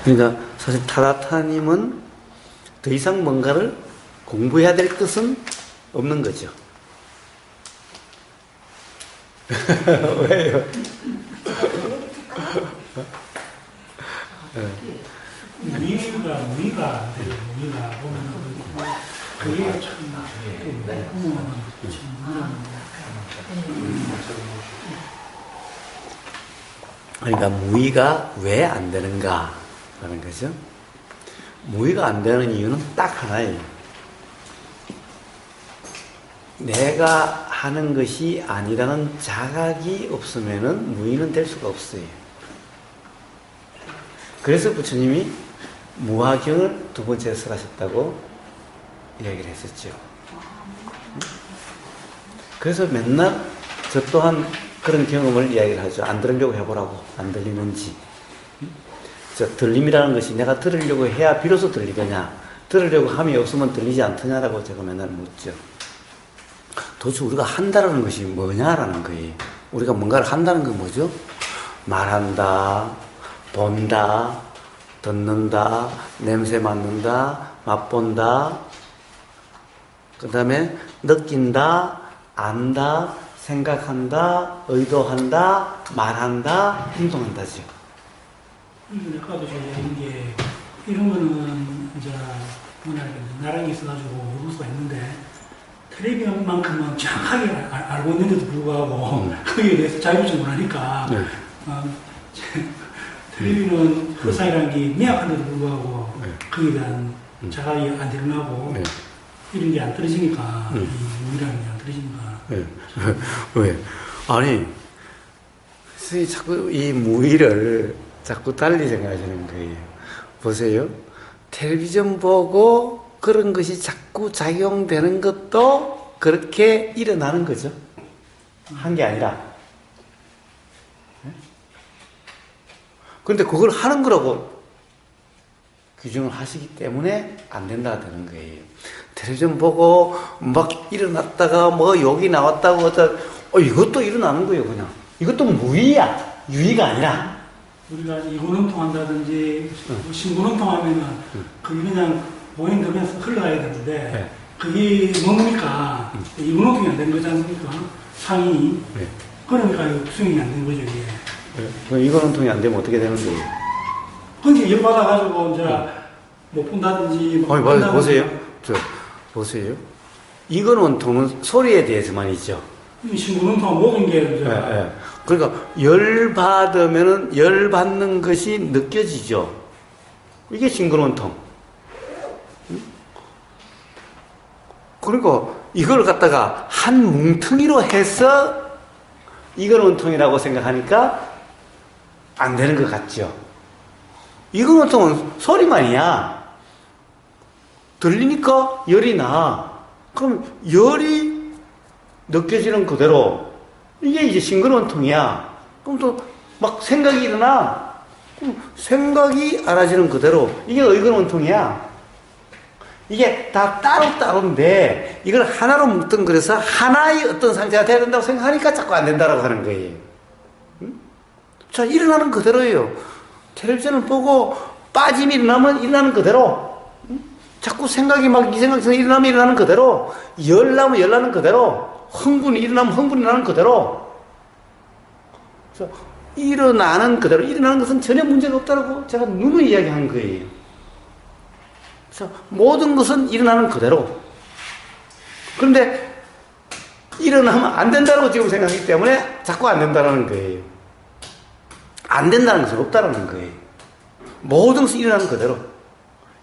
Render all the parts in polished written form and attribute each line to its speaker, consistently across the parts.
Speaker 1: 그러니까 사실 타다타님은 더 이상 뭔가를 공부해야 될 것은 없는 거죠. 왜요?
Speaker 2: 무의가 보면 그게 참
Speaker 1: 그러니까 무의가 왜 안 되는가 라는 거죠. 무의가 안 되는 이유는 딱 하나예요. 내가 하는 것이 아니라는 자각이 없으면은 무의는 될 수가 없어요. 그래서 부처님이 무화경을 두 번째 설하셨다고 이야기를 했었죠. 그래서 맨날 저 또한 그런 경험을 이야기를 하죠. 안 들으려고 해보라고. 안 들리는지. 저 들림이라는 것이 내가 들으려고 해야 비로소 들리겠냐. 들으려고 함이 없으면 들리지 않더냐라고 제가 맨날 묻죠. 도대체 우리가 한다라는 것이 뭐냐라는 거예요. 우리가 뭔가를 한다는 건 뭐죠? 말한다, 본다, 듣는다, 냄새 맡는다, 맛본다, 그 다음에 느낀다, 안다, 생각한다, 의도한다, 말한다, 행동한다죠.
Speaker 2: 아까도 제가 얘기한 게 이런 거는 이제 나랑이 있어가지고 해볼 수가 있는데 텔레비만큼은 정확하게 알고 있는데도 불구하고 거기에 대해서 자유롭지 못하니까
Speaker 1: 네.
Speaker 2: 텔레비는 그 사이라는 게 미약한데도 불구하고 거기에 대한 자각이 안 드러나고 이런 게 안 떨어지니까 이 무의라는 게 안 떨어지니까
Speaker 1: 네. 왜? 아니 선생님이 자꾸 이 무의를 자꾸 달리 생각하시는 거예요. 보세요. 텔레비전 보고 그런 것이 자꾸 작용되는 것도 그렇게 일어나는 거죠. 한 게 아니라. 그런데 그걸 하는 거라고 규정을 하시기 때문에 안 된다 되는 거예요. 텔레비전 보고 막 일어났다가 뭐 욕이 나왔다고 이것도 일어나는 거예요. 그냥 이것도 무의야. 유의가 아니라.
Speaker 2: 우리가 이구능통한다든지 신구능통하면은 그게 그냥 보행되면서 흘러가야 되는데 그게 뭡니까? 이구능통이 안 되는 거지 않습니까? 상이. 그러니까 수행이 안 되는 거죠, 이게.
Speaker 1: 이구능통이 안 되면 어떻게 되는 거예요?
Speaker 2: 근데 열받아가지고 이제 못 본다든지
Speaker 1: 보세요. 보세요. 이구능통은 소리에 대해서만이죠.
Speaker 2: 신구능통은 모든 게 이제
Speaker 1: 그러니까 열받으면은 열받는 것이 느껴지죠. 이게 신근원통. 그러니까 이걸 갖다가 한 뭉텅이로 해서 이근원통이라고 생각하니까 안 되는 것 같죠. 이근원통은 소리만이야. 들리니까 열이 나. 그럼 열이 느껴지는 그대로 이게 이제 싱그러운통이야. 그럼 또 막 생각이 일어나. 그럼 생각이 알아지는 그대로 이게 의근원통이야. 이게 다 따로따로인데 이걸 하나로 묶든그래서 하나의 어떤 상태가 돼야 된다고 생각하니까 자꾸 안 된다라고 하는 거예요. 응? 자, 일어나는 그대로예요. 텔레비전을 보고 빠짐이 일어나면 일어나는 그대로. 응? 자꾸 생각이 막 이 생각이 일어나면 일어나는 그대로. 열나면 열나는 그대로. 흥분이 일어나면 흥분이 나는 그대로. 그래서 일어나는 그대로. 일어나는 것은 전혀 문제가 없다고 제가 누누이 이야기한 거예요. 그래서 모든 것은 일어나는 그대로. 그런데 일어나면 안 된다고 지금 생각하기 때문에 자꾸 안 된다는 거예요. 안 된다는 것은 없다는 거예요. 모든 것이 일어나는 그대로.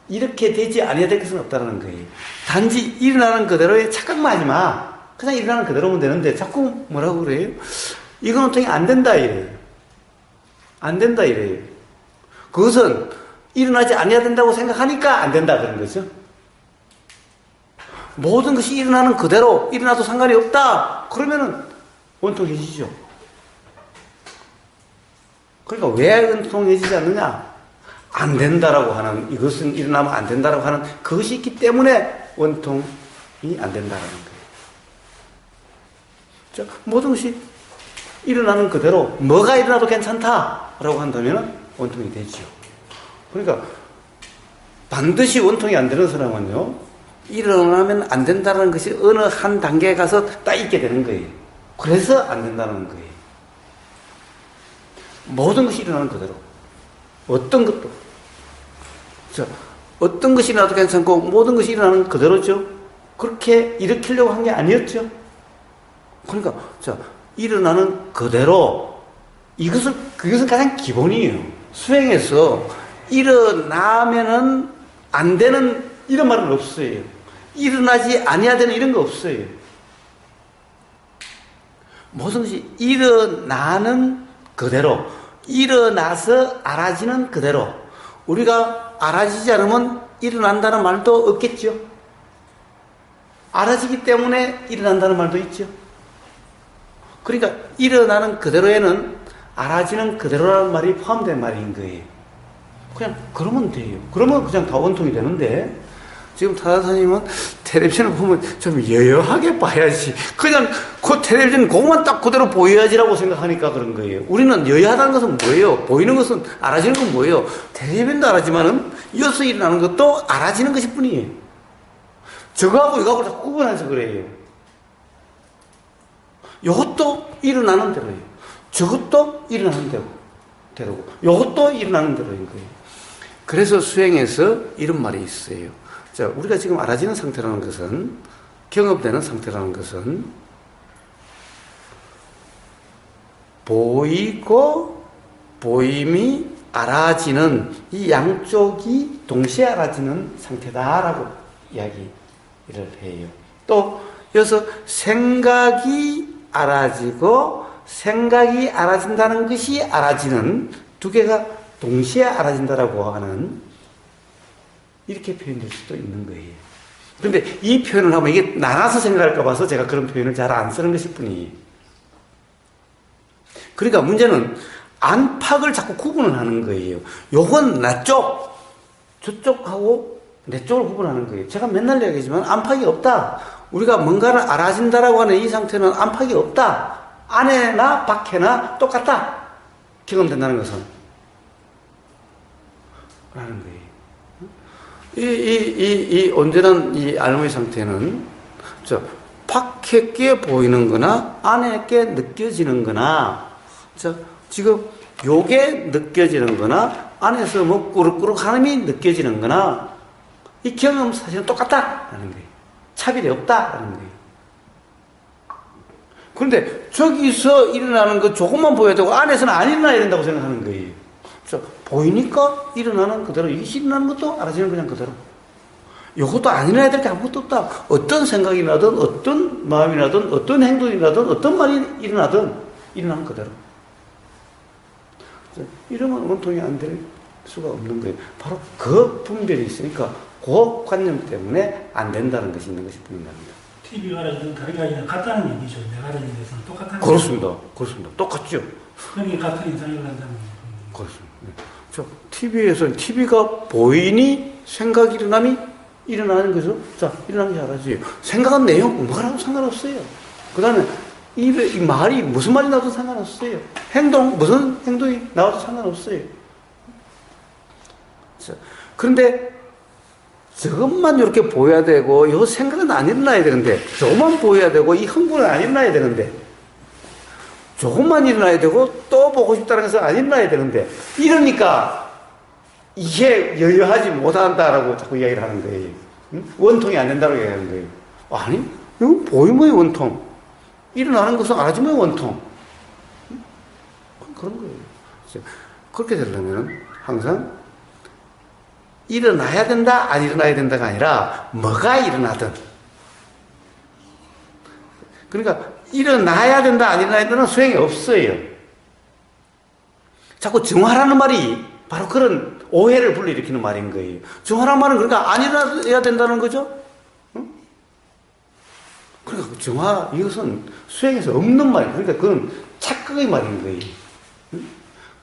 Speaker 1: 이렇게 되지 아니어야 될 것은 없다는 거예요. 단지 일어나는 그대로에 착각만 하지 마. 그냥 일어나는 그대로면 되는데 자꾸 뭐라고 그래요? 이건 통이 안 된다 이래요. 안 된다 이래요. 그것은 일어나지 않아야 된다고 생각하니까 안 된다 그런 거죠. 모든 것이 일어나는 그대로 일어나도 상관이 없다. 그러면은 원통해지죠. 그러니까 왜 원통해지지 않느냐? 안 된다라고 하는, 이것은 일어나면 안 된다라고 하는 그것이 있기 때문에 원통이 안 된다라는 거예요. 자, 모든 것이 일어나는 그대로 뭐가 일어나도 괜찮다라고 한다면 원통이 되죠. 그러니까 반드시 원통이 안 되는 사람은요, 일어나면 안 된다는 것이 어느 한 단계에 가서 딱 있게 되는 거예요. 그래서 안 된다는 거예요. 모든 것이 일어나는 그대로. 어떤 것도. 자, 어떤 것이 일어나도 괜찮고 모든 것이 일어나는 그대로죠. 그렇게 일으키려고 한 게 아니었죠. 그러니까 자, 일어나는 그대로, 그것은 가장 기본이에요. 수행에서 일어나면은 안 되는 이런 말은 없어요. 일어나지 아니해야 되는 이런 거 없어요. 모든 것이 일어나는 그대로, 일어나서 알아지는 그대로. 우리가 알아지지 않으면 일어난다는 말도 없겠죠. 알아지기 때문에 일어난다는 말도 있죠. 그러니까 일어나는 그대로에는 알아지는 그대로라는 말이 포함된 말인 거예요. 그냥 그러면 돼요. 그러면 그냥 다 원통이 되는데, 지금 타다사님은 텔레비전을 보면 좀 여여하게 봐야지, 그냥 그 텔레비전 그것만 딱 그대로 보여야지라고 생각하니까 그런 거예요. 우리는 여여하다는 것은 뭐예요? 보이는 것은, 알아지는 건 뭐예요? 텔레비전도 알아지만은 이어서 일어나는 것도 알아지는 것일 뿐이에요. 저거하고 이거하고 자꾸 구분해서 그래요. 이것도 일어나는 대로예요. 저것도 일어나는 대로고, 이것도 일어나는 대로인 거예요. 그래서 수행에서 이런 말이 있어요. 자, 우리가 지금 알아지는 상태라는 것은, 경험되는 상태라는 것은, 보이고 보임이 알아지는 이 양쪽이 동시에 알아지는 상태다라고 이야기를 해요. 또 여기서 생각이 알아지고 생각이 알아진다는 것이 알아지는, 두 개가 동시에 알아진다라고 하는, 이렇게 표현될 수도 있는 거예요. 그런데 이 표현을 하면 이게 나눠서 생각할까 봐서 제가 그런 표현을 잘 안 쓰는 것일 뿐이에요. 그러니까 문제는 안팎을 자꾸 구분을 하는 거예요. 요건 나 쪽, 저쪽하고 내 쪽을 구분하는 거예요. 제가 맨날 얘기하지만 안팎이 없다. 우리가 뭔가를 알아진다라고 하는 이 상태는 안팎이 없다. 안에나 밖에나 똑같다. 경험된다는 것은. 라는 거예요. 이 온전한 이 알무의 상태는, 밖에 게 보이는 거나 안에 게 느껴지는 거나, 지금 요게 느껴지는 거나, 안에서 뭐 꾸룩꾸룩 하는이 느껴지는 거나, 이 경험 사실은 똑같다라는 거예요. 차별이 없다라는 거예요. 그런데 저기서 일어나는 거 조금만 보여야 되고 안에서는 안 일어나야 된다고 생각하는 거예요. 보이니까 일어나는 그대로, 이것이 일어나는 것도 알아지는 그냥 그대로. 이것도 안 일어나야 될 게 아무것도 없다. 어떤 생각이 나든 어떤 마음이 나든 어떤 행동이 나든 어떤 말이 일어나든 일어나는 그대로. 이러면 원통이 안 될 수가 없는 거예요. 바로 그 분별이 있으니까 그 관념 때문에 안 된다는 것이 있는 것이 뿐입니다.
Speaker 2: TV가 알아지든 다르게 알아지든 같다는 얘기죠. 내가 알아지는 데서는 똑같다는
Speaker 1: 그렇습니다. 그렇습니다. 똑같죠.
Speaker 2: 그러니까 같은 인상을 한다는 거예요.
Speaker 1: 그렇습니다. TV에서는 TV가 보이니 생각이 일어나는 거죠. 자, 일어나는 게 알아지요. 생각은 내용, 뭐라도 상관없어요. 그 다음에 입에 이 말이 무슨 말이 나도 상관없어요. 행동, 무슨 행동이 나와도 상관없어요. 자, 그런데 저것만 이렇게 보여야 되고, 이 생각은 안 일어나야 되는데, 저것만 보여야 되고, 이 흥분은 안 일어나야 되는데, 조금만 일어나야 되고, 또 보고 싶다는 것은 안 일어나야 되는데, 이러니까, 이게 여유하지 못한다라고 자꾸 이야기를 하는 거예요. 응? 원통이 안 된다고 이야기하는 거예요. 아니, 이건 보이면 원통. 일어나는 것은 알아지면 원통. 응? 그런 거예요. 그렇게 되려면 항상, 일어나야 된다, 안 일어나야 된다가 아니라 뭐가 일어나든. 그러니까 일어나야 된다, 안 일어나야 된다는 수행이 없어요. 자꾸 정화라는 말이 바로 그런 오해를 불러일으키는 말인 거예요. 정화라는 말은 그러니까 안 일어나야 된다는 거죠. 응? 그러니까 정화, 이것은 수행에서 없는 말이에요. 그러니까 그건 착각의 말인 거예요. 응?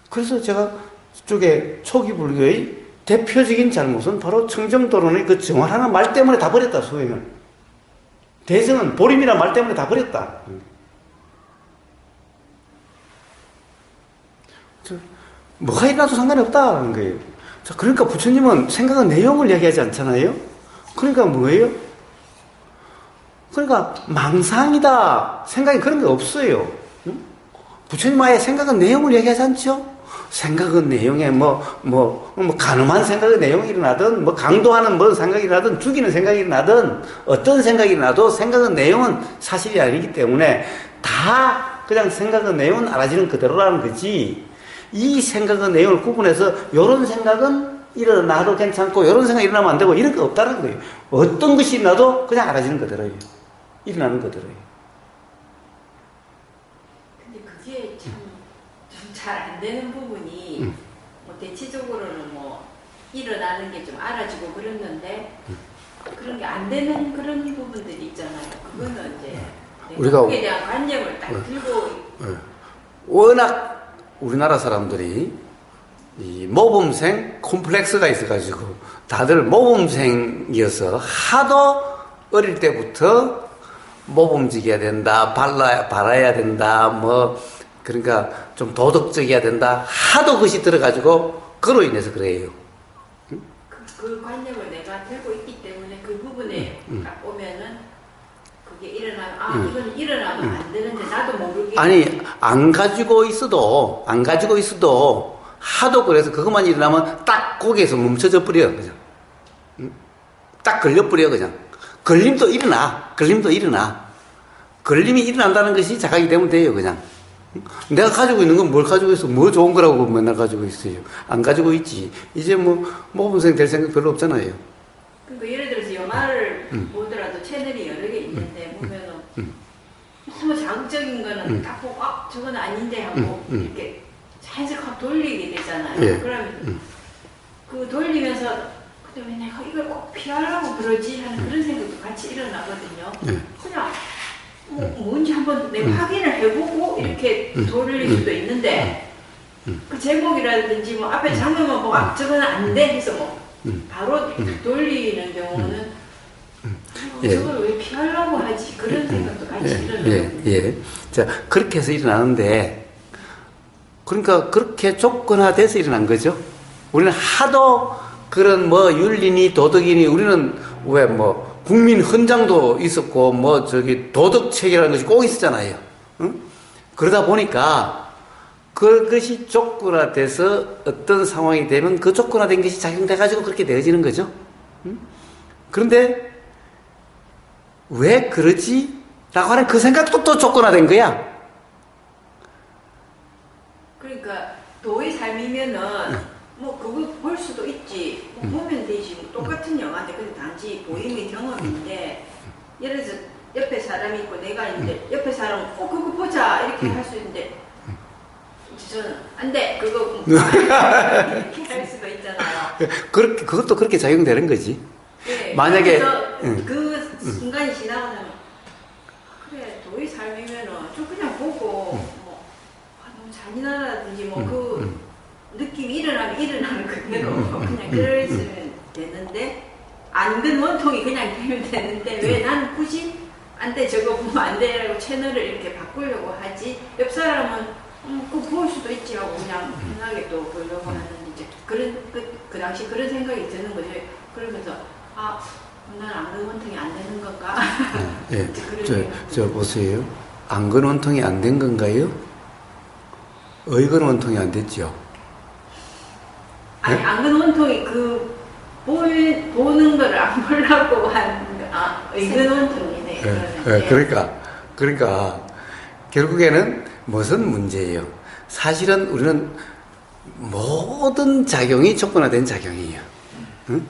Speaker 1: 그래서 제가 이쪽에 초기 불교의 대표적인 잘못은 바로 청정도론의 그 정화라는 말 때문에 다 버렸다, 수행을. 대승은 보림이라는 말 때문에 다 버렸다. 뭐가 일어나도 상관이 없다는 거예요. 자, 그러니까 부처님은 생각은 내용을 얘기하지 않잖아요? 그러니까 뭐예요? 그러니까 망상이다. 생각이 그런 게 없어요. 응? 부처님 아예 생각은 내용을 얘기하지 않죠? 생각은 내용에 가늠한 생각의 내용이 일어나든, 강도하는 뭔 생각이 일어나든, 죽이는 생각이 일어나든, 어떤 생각이 일어나도 생각은 내용은 사실이 아니기 때문에 다 그냥 생각은 내용은 알아지는 그대로라는 거지. 이 생각은 내용을 구분해서 요런 생각은 일어나도 괜찮고 요런 생각이 일어나면 안 되고 이런 거 없다는 거예요. 어떤 것이 일어나도 그냥 알아지는 그대로예요. 일어나는 그대로예요.
Speaker 3: 근데 그게 참 좀 잘 안 되는 부분이 뭐 대체적으로는 뭐 일어나는 게 좀 알아지고 그랬는데 그런 게 안 되는 그런 부분들이 있잖아요. 그거는 이제
Speaker 1: 우리가
Speaker 3: 거기에 대한 관념을 딱 들고
Speaker 1: 워낙 우리나라 사람들이 이 모범생 콤플렉스가 있어가지고 다들 모범생이어서 하도 어릴 때부터 모범직해야 된다, 발라야 된다, 그러니까 좀 도덕적이어야 된다, 하도 그것이 들어가지고 그로 인해서 그래요.
Speaker 3: 그 관념을 내가 들고 있기 때문에 그 부분에 딱 오면은 그게 일어나면 이건 일어나면 안 되는데 나도 모르게
Speaker 1: 아니 안 가지고 있어도 하도 그래서 그것만 일어나면 딱 거기에서 멈춰져 버려 그냥. 딱 걸려 버려 그냥. 걸림도 일어나. 걸림이 일어난다는 것이 자각이 되면 돼요 그냥. 내가 가지고 있는 건 뭘 가지고 있어? 뭐 좋은 거라고 맨날 가지고 있어요. 안 가지고 있지. 이제 모범생 될 생각 별로 없잖아요.
Speaker 3: 그러니까 예를 들어서 영화를 보더라도 채널이 여러 개 있는데 보면은 너무 자극적인 거는 딱 보고 저건 아닌데 하고 이렇게 살짝 확 돌리게 되잖아요.
Speaker 1: 예.
Speaker 3: 그러면 그 돌리면서 근데 왜 내가 이걸 꼭 피하려고 그러지 하는 그런 생각도 같이 일어나거든요.
Speaker 1: 예.
Speaker 3: 그냥 뭔지 한번 내가 확인을 해보고 이렇게 돌릴 수도 있는데 그 제목이라든지 뭐 앞에 장면만 보고 저건 안 돼 해서 바로 돌리는 경우는 저걸 왜 피하려고 하지 그런 생각도 같이 일어나요.
Speaker 1: 자, 그렇게 해서 일어나는데 그러니까 그렇게 조건화돼서 일어난 거죠. 우리는 하도 그런 윤리니 도덕이니 우리는 왜 국민 헌장도 있었고 도덕책이라는 것이 꼭 있었잖아요. 응? 그러다 보니까 그것이 조건화돼서 어떤 상황이 되면 그 조건화된 것이 작용돼가지고 그렇게 되어지는 거죠. 응? 그런데 왜 그러지? 라고 하는 그 생각도 또 조건화된 거야.
Speaker 3: 그러니까 도의 삶이면은 그거 볼 수도 있지. 보면 되지. 똑같은 영화인데 근데 단지 보임의 경험인데 예를 들어서 옆에 사람이 있고 내가 있는데 옆에 사람은 그거 보자 이렇게 할 수 있는데 저는 안 돼. 그거 이렇게 할 수가 있잖아요.
Speaker 1: 그것도 그렇게 작용되는 거지.
Speaker 3: 네,
Speaker 1: 만약에
Speaker 3: 그 순간이 지나고 나면 그래 도의 삶이면은 좀 그냥 보고 너무 잔인하다든지 그 느낌이 일어나면 일어나는 그대로 그냥 그랬으면 되는데 안근 원통이 그냥 되면 되는데 왜 나는 굳이 안 돼 저거 보면 안 돼라고 채널을 이렇게 바꾸려고 하지. 옆 사람은 그거 볼 수도 있지 하고 그냥 편하게 또 보려고 하는 이제 그 당시 그런 생각이 드는 거죠. 그러면서 난 안근 원통이 안 되는 건가?
Speaker 1: 저 보세요. 안근 원통이 안 된 건가요? 의근 원통이 안 됐죠.
Speaker 3: 아니 안근 원통이 보는 거를 안 보려고 한 의근 원통이네.
Speaker 1: 그러니까 결국에는 무슨 문제예요? 사실은 우리는 모든 작용이 조건화된 작용이에요. 응?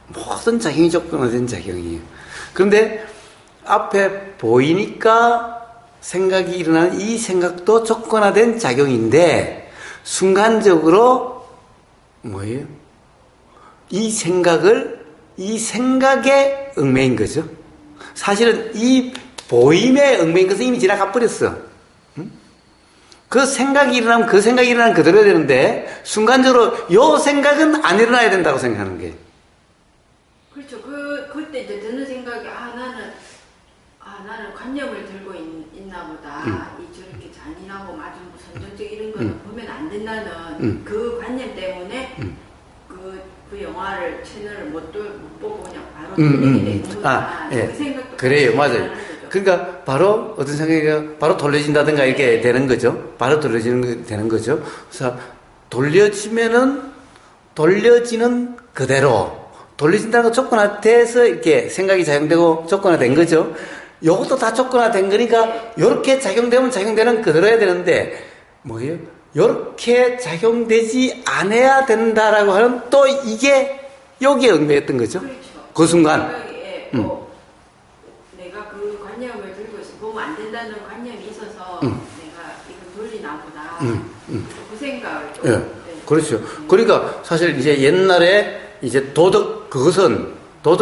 Speaker 1: 모든 작용이 조건화된 작용이에요. 그런데 앞에 보이니까 생각이 일어나는 이 생각도 조건화된 작용인데 순간적으로 뭐예요? 이 생각에 얽매인 거죠. 사실은 이 보임에 얽매인 것은 이미 지나가 버렸어. 응? 그 생각이 일어나면 그 생각이 일어나는 그대로 되는데 순간적으로 요 생각은 안 일어나야 된다고 생각하는 게.
Speaker 3: 그렇죠. 그때 이제 드는 생각이 나는 관념을 들고 있나 보다. 저렇게 잔인하고 맞은 선정적 이런 거는 보면 안 된다는 그 관념 때문에 그 영화를 채널을 못 보고 그냥 바로 돌리게 되는구나.
Speaker 1: 예.
Speaker 3: 그 생각도
Speaker 1: 그래요,
Speaker 3: 같이
Speaker 1: 맞아요.
Speaker 3: 하는 거죠.
Speaker 1: 그러니까 바로 어떤 생각이 바로 돌려진다든가 이렇게 되는 거죠. 바로 돌려지는 게 되는 거죠. 그래서 돌려지는 그대로 돌려진다는 거 조건화돼서 이렇게 생각이 작용되고 조건화된 거죠. 요것도 다 조건화된 거니까 요렇게 작용되면 작용되는 그대로 해야 되는데 뭐예요? 요렇게 작용되지 않아야 된다라고 하는 또 이게 여기에 얽매였던 거죠.
Speaker 3: 그렇죠.
Speaker 1: 그 순간.
Speaker 3: 생각에 내가 그 관념을 들고 있어 보면 안 된다는 관념이 있어서 내가 이거 돌리나 보다. 그 생각을 좀.
Speaker 1: 예. 그렇죠. 그러니까 사실 이제 옛날에 이제 도덕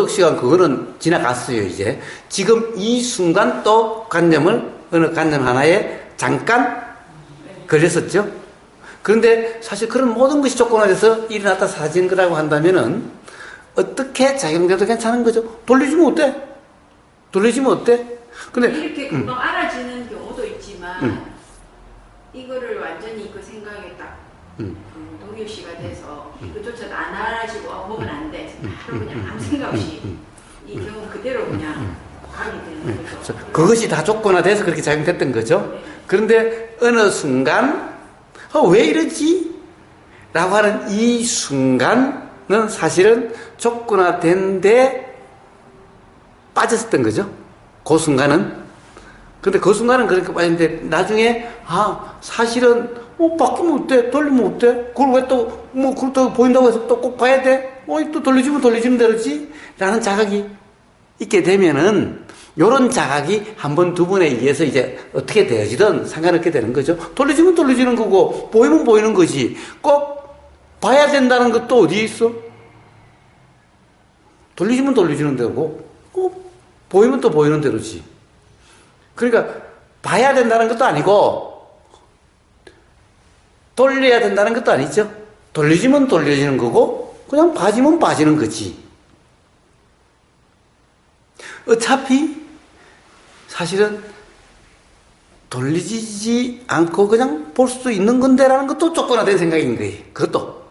Speaker 1: 시간 그거는 지나갔어요, 이제. 지금 이 순간 또 어느 관념 하나에 잠깐 걸렸었죠. 그런데 사실 그런 모든 것이 조건화돼서 일어났다 사라진 거라고 한다면은 어떻게 작용돼도 괜찮은 거죠. 돌려주면 어때? 근데
Speaker 3: 이렇게 금방 알아지는 경우도 있지만 이거를 완전히 그 생각에 딱 동일시가 돼서 그조차도 안 알아지고 먹으면 안 돼. 바로 그냥 아무 생각 없이 이 경우 그대로 그냥 가게 되는 거죠.
Speaker 1: 그것이 다 조건화돼서 그렇게 작용됐던 거죠.
Speaker 3: 네.
Speaker 1: 그런데 어느 순간 왜 이러지? 라고 하는 이 순간은 사실은 조건화된 데 빠졌었던 거죠. 그 순간은. 근데 그 순간은 그렇게 빠졌는데 나중에 사실은 바뀌면 어때? 돌리면 어때? 그걸 왜 또 그렇다고 보인다고 해서 또 꼭 봐야 돼? 또 돌려주면 대로지? 라는 자각이 있게 되면은 요런 자각이 한 번, 두 번에 의해서 이제 어떻게 되어지든 상관없게 되는 거죠. 돌려주면 돌려지는 거고, 보이면 보이는 거지. 꼭 봐야 된다는 것도 어디에 있어? 돌려주면 돌려주는 대로고, 꼭 보이면 또 보이는 대로지. 그러니까, 봐야 된다는 것도 아니고, 돌려야 된다는 것도 아니죠. 돌려주면 돌려지는 거고, 그냥 봐지면 봐지는 거지. 어차피, 사실은 돌리지 않고 그냥 볼 수도 있는 건데라는 것도 조건화된 생각인 거예요. 그것도.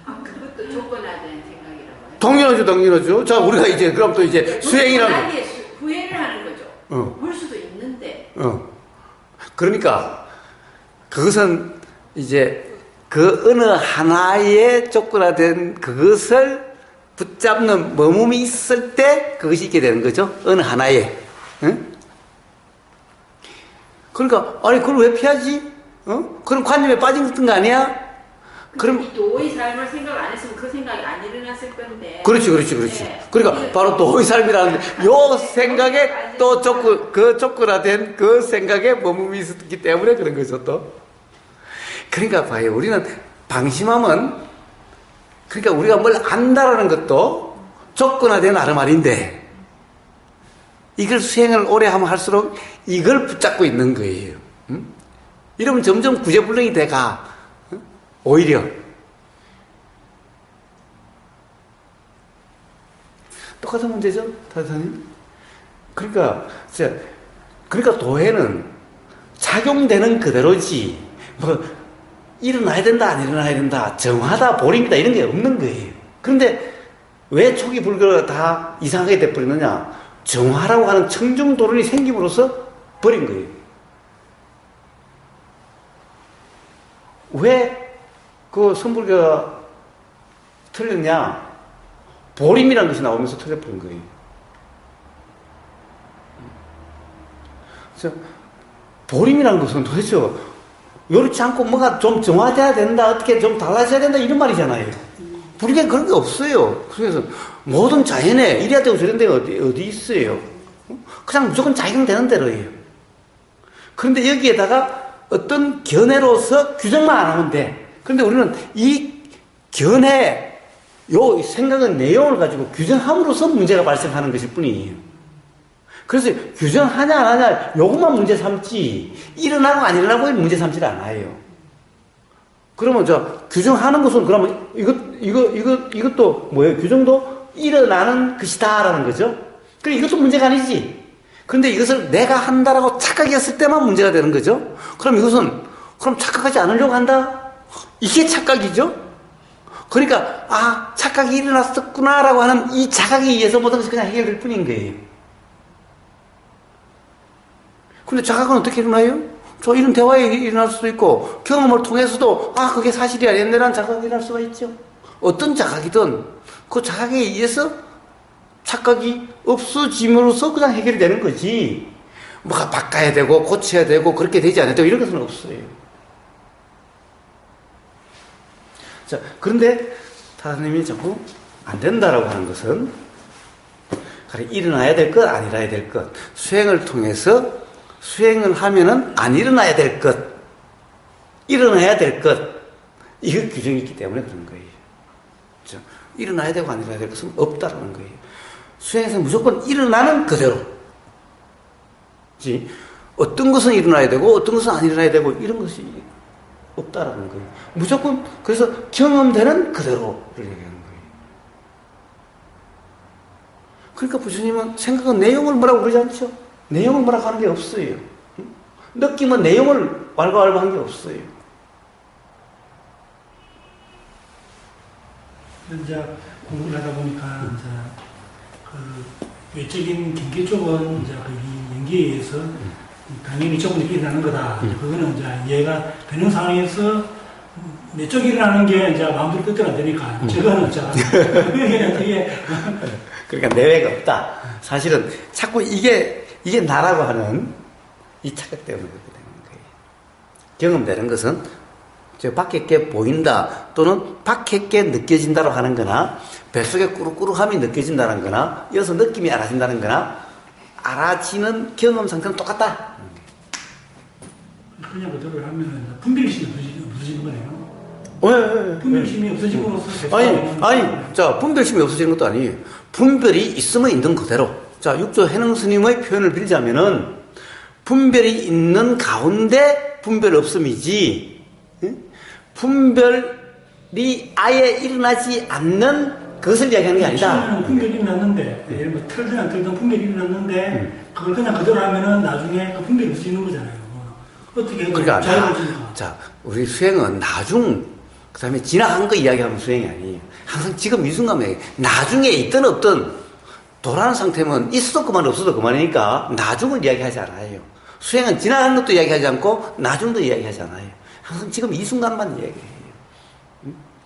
Speaker 3: 그것도 조건화된 생각이라고.
Speaker 1: 당연하죠. 자, 우리가 이제 그럼 또 이제 수행이라는 거.
Speaker 3: 후회를 하는 거죠. 볼 수도 있는데.
Speaker 1: 그러니까 그것은 이제 그 어느 하나의 조건화된 그것을 붙잡는 머금이 있을 때 그것이 있게 되는 거죠. 어느 하나에. 응? 그러니까 그걸 왜 피하지? 그럼 관념에 빠진 거 아니야? 그럼
Speaker 3: 도의 삶을 생각 안 했으면 그 생각이 안 일어났을 건데.
Speaker 1: 그렇지.
Speaker 3: 네.
Speaker 1: 그러니까 바로 도의 삶이라는 요 생각에 또 조건화된 그 생각에 머금이 있었기 때문에 그런 거죠, 또. 그러니까 봐요. 우리는 방심하면 그러니까 우리가 뭘 안다라는 것도 조건화된 아르말인데 이걸 수행을 오래 하면 할수록 이걸 붙잡고 있는 거예요. 이러면 점점 구제불능이 돼가. 오히려 똑같은 문제죠, 타사님. 그러니까 도해는 작용되는 그대로지. 일어나야 된다, 안 일어나야 된다, 정하다, 보림이다, 이런 게 없는 거예요. 그런데 왜 초기 불교가 다 이상하게 돼버리느냐? 정화라고 하는 청중도론이 생김으로써 버린 거예요. 왜 그 선불교가 틀렸냐? 보림이라는 것이 나오면서 틀려버린 거예요. 그래서 보림이라는 것은 도대체 요렇지 않고 뭐가 좀 정화돼야 된다, 어떻게 좀 달라져야 된다, 이런 말이잖아요. 불교에 그런 게 없어요. 그래서 모든 자연에 이래야 되고 저런 데가 어디 있어요. 그냥 무조건 작용되는 대로예요. 그런데 여기에다가 어떤 견해로서 규정만 안 하면 돼. 그런데 우리는 이 견해, 요 생각의 내용을 가지고 규정함으로써 문제가 발생하는 것일 뿐이에요. 그래서 규정하냐 안 하냐 요것만 문제 삼지 일어나고 안 일어나고 문제 삼지를 않아요. 그러면 규정하는 것은 그러면 이것도 뭐예요? 규정도 일어나는 것이다라는 거죠. 그럼 이것도 문제가 아니지. 그런데 이것을 내가 한다라고 착각했을 때만 문제가 되는 거죠. 그럼 이것은 그럼 착각하지 않으려고 한다? 이게 착각이죠. 그러니까 착각이 일어났었구나라고 하는 이 자각에 의해서 모든 것이 그냥 해결될 뿐인 거예요. 근데 자각은 어떻게 일어나요? 저 이런 대화에 일어날 수도 있고 경험을 통해서도 그게 사실이 아니었네라는 자각이 일어날 수가 있죠. 어떤 자각이든 그 자각에 의해서 착각이 없어짐으로써 그냥 해결이 되는 거지, 뭐가 바꿔야 되고 고쳐야 되고 그렇게 되지 않아도 이런 것은 없어요. 자, 그런데 타사님이 자꾸 안 된다라고 하는 것은, 그래, 일어나야 될 것, 안 일어나야 될 것, 수행을 통해서 수행을 하면은 안 일어나야 될 것, 일어나야 될 것, 이거 규정이 있기 때문에 그런 거예요. 자, 일어나야 되고 안 일어나야 될 것은 없다라는 거예요. 수행에서 무조건 일어나는 그대로. 어떤 것은 일어나야 되고 어떤 것은 안 일어나야 되고 이런 것이 없다라는 거예요. 무조건 그래서 경험되는 그대로를 얘기하는 거예요. 그러니까 부처님은 생각은 내용을 뭐라고 그러지 않죠? 내용을 뭐라고 하는 게 없어요. 느낌은 내용을 왈가왈부한 게 없어요.
Speaker 2: 이제 공부를 하다 보니까 이제 그 외적인 경계 쪽은 이제 이 연기에 의해서 당연히 조금씩 일어나는 거다. 그거는 이제 이해가 되는 상황에서 내적 일어나는 게 이제 마음대로 뜻대로 안 되니까 저거는 이제 그냥 되게
Speaker 1: 그러니까 내외가 없다. 사실은 자꾸 이게 나라고 하는 이 착각 때문에 그렇게 되는 거예요. 경험되는 것은 저 밖에 게 보인다 또는 밖에 게 느껴진다고 하는 거나 뱃속에 꾸룩꾸룩함이 느껴진다는 거나 이어서 느낌이 알아진다는 거나 알아지는 경험 상태는 똑같다.
Speaker 2: 그냥 그대로 하면 분별심이 없어지는 거네요.
Speaker 1: 왜?
Speaker 2: 분별심이 없어짐으로써
Speaker 1: 자, 분별심이 없어지는 것도 아니에요. 분별이 있으면 있는 그대로. 자, 육조 해능 스님의 표현을 빌자면은 분별이 있는 가운데 분별 없음이지, 분별이 아예 일어나지 않는 그것을 이야기하는 게 아니다.
Speaker 2: 처음에는 분별이 일어났는데, 예를 들면 털든 안 털든 분별이 일어났는데, 그걸 그냥 그대로 하면은 나중에 그 분별이 없어지는 거잖아요. 어떻게
Speaker 1: 그러니까
Speaker 2: 자유로워지니까.
Speaker 1: 자, 우리 수행은 그 다음에 지나간 거 이야기하면 수행이 아니에요. 항상 지금 이 순간에 나중에 있든 없든 도라는 상태면 있어도 그만 없어도 그만이니까 나중을 이야기하지 않아요. 수행은 지나간 것도 이야기하지 않고 나중도 이야기하지 않아요. 항상 지금 이 순간만 이야기해요.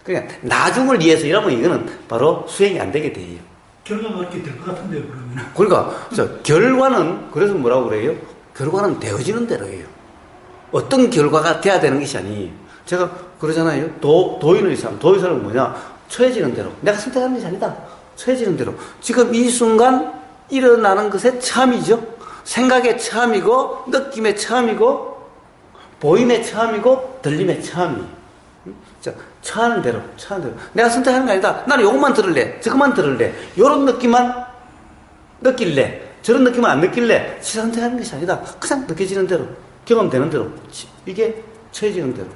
Speaker 1: 그러니까 나중을 위해서 이러면 이거는 바로 수행이 안 되게 돼요.
Speaker 2: 결과가 그렇게 될 것 같은데요, 그러면.
Speaker 1: 그러니까 결과는 그래서 뭐라고 그래요? 결과는 되어지는 대로예요. 어떤 결과가 돼야 되는 것이 아니에요. 제가 그러잖아요. 도인의 삶. 도의 삶은 뭐냐? 처해지는 대로. 내가 선택하는 것이 아니다. 처해지는 대로. 지금 이 순간 일어나는 것의 처음이죠. 생각의 처음이고, 느낌의 처음이고, 보임의 처음이고, 들림의 처음이에요. 자, 처하는 대로. 내가 선택하는 게 아니다. 나는 요것만 들을래. 저것만 들을래. 요런 느낌만 느낄래. 저런 느낌은 안 느낄래. 선택하는 것이 아니다. 그냥 느껴지는 대로. 경험되는 대로. 이게 처해지는 대로.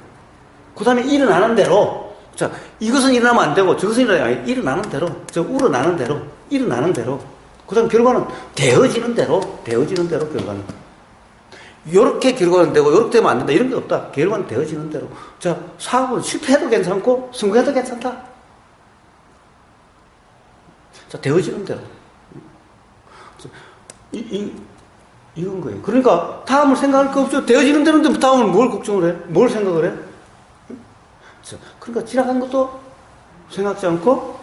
Speaker 1: 그 다음에 일어나는 대로. 자, 이것은 일어나면 안 되고, 저것은 일어나는 대로. 우러나는 대로. 일어나는 대로. 그 다음 결과는 되어지는 대로 결과는. 요렇게 결과는 되고, 요렇게 되면 안 된다. 이런 게 없다. 결과는 되어지는 대로. 자, 사업은 실패해도 괜찮고, 성공해도 괜찮다. 자, 되어지는 대로. 이건 거예요. 그러니까 다음을 생각할 거 없죠. 되어지는 대로인데 다음을 뭘 걱정을 해? 뭘 생각을 해? 그러니까 지나간 것도 생각지 않고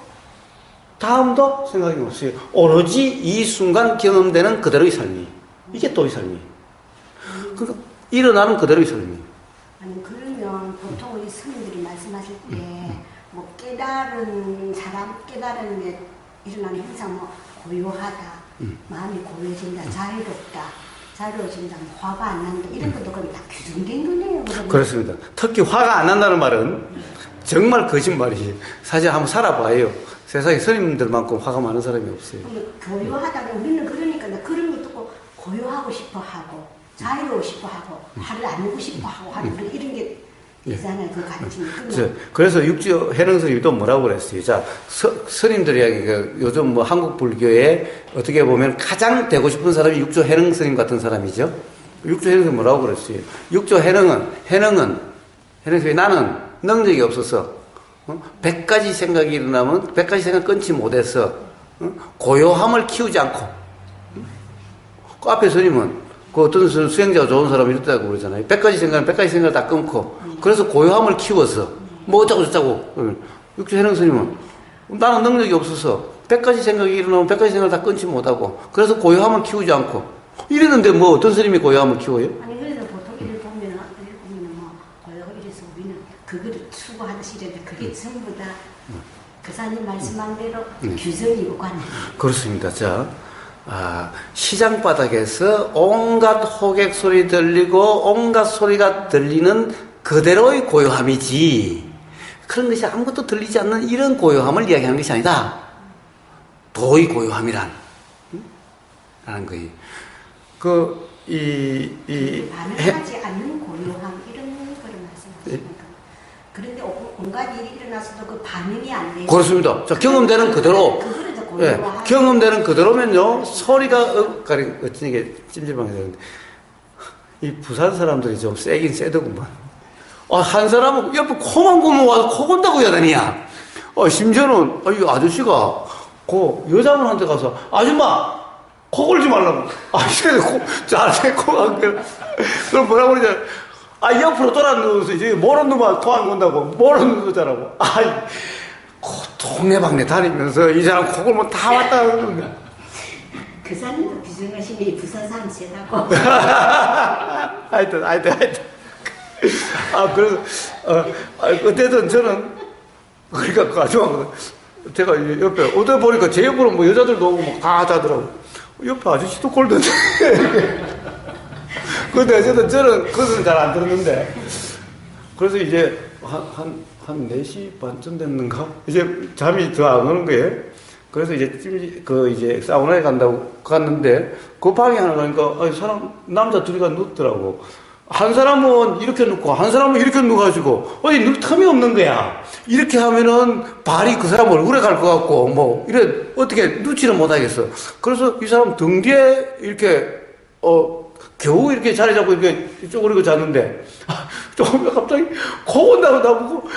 Speaker 1: 다음도 생각이 없어요. 오로지 이 순간 경험되는 그대로의 삶이. 이게 또의 삶이에요. 그러니까 일어나는 그대로의 삶이에요.
Speaker 4: 아니 그러면 보통 우리 스님들이 말씀하실 때 뭐 깨달은 사람, 깨달은 게 일어나는 현상 뭐 고요하다. 마음이 고요해진다, 자유로워진다, 화가 안 난다, 이런 것도 그럼 다 규정된 거네요. 그러면.
Speaker 1: 그렇습니다. 특히 화가 안 난다는 말은 정말 거짓말이에요. 사실 한번 살아봐요. 세상에 스님들만큼 화가 많은 사람이 없어요.
Speaker 4: 고요하다, 우리는 그러니까 그런 거 듣고 고요하고 싶어 하고, 자유로워 싶어 하고, 화를 안 내고 싶어 하고 하는 이런 게 있잖아요. 그 가르침이.
Speaker 1: 그래서 육조 해능스님이 또 뭐라고 그랬어요. 자, 스님들이 요즘 뭐 한국 불교에 어떻게 보면 가장 되고 싶은 사람이 육조 해능스님 같은 사람이죠. 육조 해능스님 뭐라고 그랬어요. 육조 해능은 나는 능력이 없어서 100가지 생각이 일어나면 100가지 생각 끊지 못해서 고요함을 키우지 않고 그 앞에 스님은 그 어떤 수행자가 좋은 사람이 이렇다고 그러잖아요. 100가지 생각은 100가지 생각을 다 끊고 그래서 고요함을 키워서 뭐 어쩌고 저쩌고 육조해능 스님은 나는 능력이 없어서 100가지 생각이 일어나면 100가지 생각을 다 끊지 못하고 그래서 고요함을 키우지 않고 이랬는데 뭐 어떤 스님이 고요함을 키워요?
Speaker 4: 아니 그래서 보통 이를 보면은 뭐 이래서 우리는 그거를 추구하듯이 이랬는데 그게 전부 다 교사님 말씀한 대로 규정이고 관념.
Speaker 1: 그렇습니다. 자, 시장 바닥에서 온갖 호객 소리 들리고 온갖 소리가 들리는 그대로의 고요함이지 그런 것이 아무것도 들리지 않는 이런 고요함을 이야기하는 것이 아니다. 도의 고요함이란 라는 거예요.
Speaker 4: 반응하지 않는 고요함 이런 거를 말씀하십니까? 그런데 온갖 일이 일어나서도 그 반응이 안 되고
Speaker 1: 그렇습니다. 자, 경험되는 그대로. 예, 경험되는 그대로면요, 소리가, 어떤 게 찜질방에서 하는데, 이 부산 사람들이 좀 세긴 세더구만. 한 사람은 옆에 코만 고면 와서 코 건다고 해야 되냐? 심지어는, 이 아저씨가, 여자분한테 가서, 아줌마! 코 걸지 말라고. 잘해, 코가 안 걸려. 그럼 뭐라고 그러냐? 옆으로 돌아 누워서, 이제 모르는 놈만 코 안 건다고. 모르는 거잖아고. 동네방네 다니면서 이 사람 코 걸면 다 왔다 그러는데.
Speaker 4: 그 사람도 비정하시니 부산 사람 세다고.
Speaker 1: 하여튼. 그래서, 어쨌든 저는, 그러니까 그 아줌마거든. 제가 옆에, 어디 보니까 제 옆으로 뭐 여자들도 오고 막 다 자더라고. 옆에 아저씨도 꼴던데. 근데 어쨌든 저는 그것은 잘 안 들었는데. 그래서 이제 한 4시 반쯤 됐는가? 이제 잠이 더 안 오는 거예요. 그래서 이제 사우나에 간다고 갔는데, 그 방에 하나 가니까, 남자 둘이가 눕더라고. 한 사람은 이렇게 눕고, 한 사람은 이렇게 눕어가지고, 눕 틈이 없는 거야. 이렇게 하면은 발이 그 사람 얼굴에 갈 것 같고, 뭐, 어떻게 눕지는 못하겠어. 그래서 이 사람 등 뒤에 이렇게, 겨우 이렇게 자리 잡고 이렇게 쪼그리고 잤는데, 조금 갑자기 코 온다고 나보고,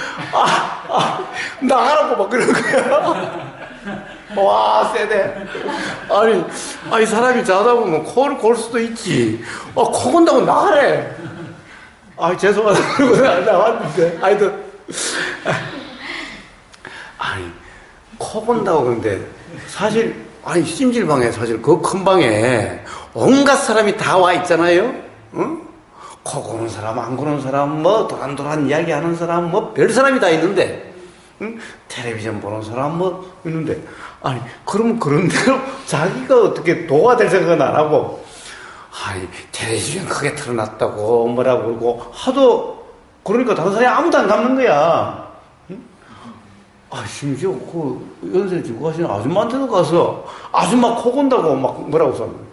Speaker 1: 나가라고 막 그러는 거야. 와, 세네. 아니, 사람이 자다 보면 코를 골 수도 있지. 코 건다고 나가래. 죄송하다. 그러고 나왔는데. 코 건다고 그러는데, 사실, 찜질방에 사실 그 큰 방에 온갖 사람이 다 와 있잖아요? 응? 코 고는 사람, 안 고는 사람, 뭐, 도란도란 이야기 하는 사람, 뭐, 별 사람이 다 있는데, 응? 텔레비전 보는 사람, 뭐, 있는데, 그러면 그런 대로 자기가 어떻게 도가 될 생각은 안 하고, 텔레비전 크게 틀어놨다고, 뭐라고 그러고, 하도, 그러니까 다른 사람이 아무도 안 갚는 거야. 응? 심지어 연세 지고 가시는 아줌마한테도 가서, 아줌마 코 건다고 막 뭐라고 썼는 거야.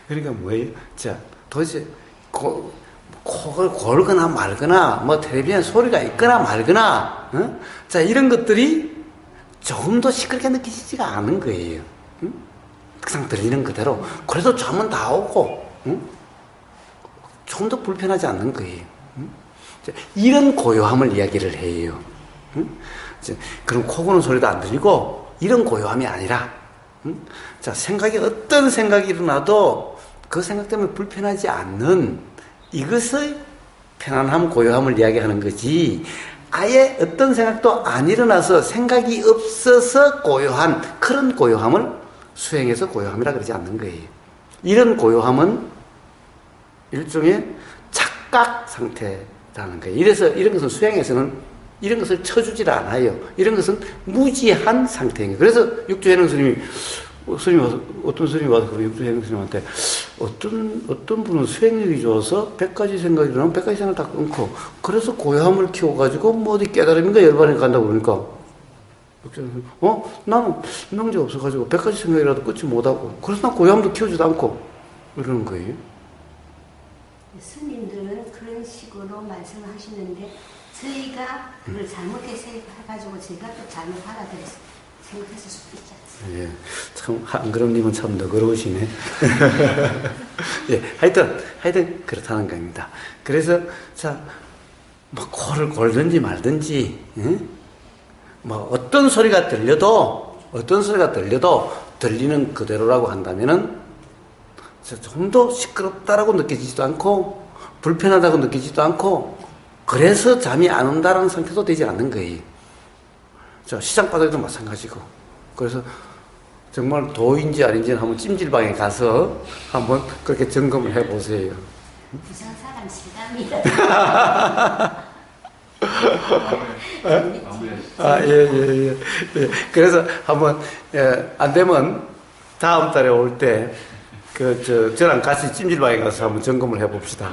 Speaker 1: 그러니까 뭐예요? 자, 도대체, 코를 골거나 말거나, 뭐, 텔레비전 소리가 있거나 말거나, 자, 이런 것들이 조금도 시끄럽게 느껴지지가 않은 거예요. 항상 들리는 그대로. 그래도 잠은 다 오고, 조금도 불편하지 않는 거예요. 자, 이런 고요함을 이야기를 해요. 자, 그럼 코 고는 소리도 안 들리고, 이런 고요함이 아니라, 자, 어떤 생각이 일어나도 그 생각 때문에 불편하지 않는 이것의 편안함, 고요함을 이야기하는 거지, 아예 어떤 생각도 안 일어나서 생각이 없어서 고요한 그런 고요함을 수행해서 고요함이라 그러지 않는 거예요. 이런 고요함은 일종의 착각 상태라는 거예요. 이래서 이런 것은 수행에서는 이런 것을 쳐주질 않아요. 이런 것은 무지한 상태인 거예요. 그래서 육조해능 스님이 와서, 어떤 스님이 와서 그 육조해능 스님한테 어떤 분은 수행력이 좋아서 100가지 생각이 일어나면 100가지 생각을 다 끊고, 그래서 고요함을 키워가지고 뭐 어디 깨달음인가 열반에 간다고 그러니까, 육조해능 스님, 나는 능력 없어가지고 100가지 생각이라도 끊지 못하고, 그래서 난 고요함도 키우지도 않고, 이러는 거예요.
Speaker 4: 스님들은 그런 식으로 말씀을 하시는데, 저희가 그걸 잘못해서 해가지고 저희가 또 잘못 알아들어서 생각했을 수도 있지 않습니까?
Speaker 1: 예, 참 한그럼님은 참 너그러우시네. 예, 하여튼 그렇다는 겁니다. 그래서 자, 뭐 코를 골든지 말든지, 응? 뭐 어떤 소리가 들려도 들리는 그대로라고 한다면은 좀 더 시끄럽다라고 느껴지지도 않고 불편하다고 느끼지도 않고 그래서 잠이 안 온다라는 상태도 되지 않는 거예요. 자, 시장 바닥에도 마찬가지고. 그래서 정말 도인지 아닌지는 한번 찜질방에 가서 한번 그렇게 점검을 해보세요.
Speaker 4: 부산 사람 실감이다.
Speaker 1: 예. 그래서 한번, 안 되면 다음 달에 올 때, 저랑 같이 찜질방에 가서 한번 점검을 해봅시다.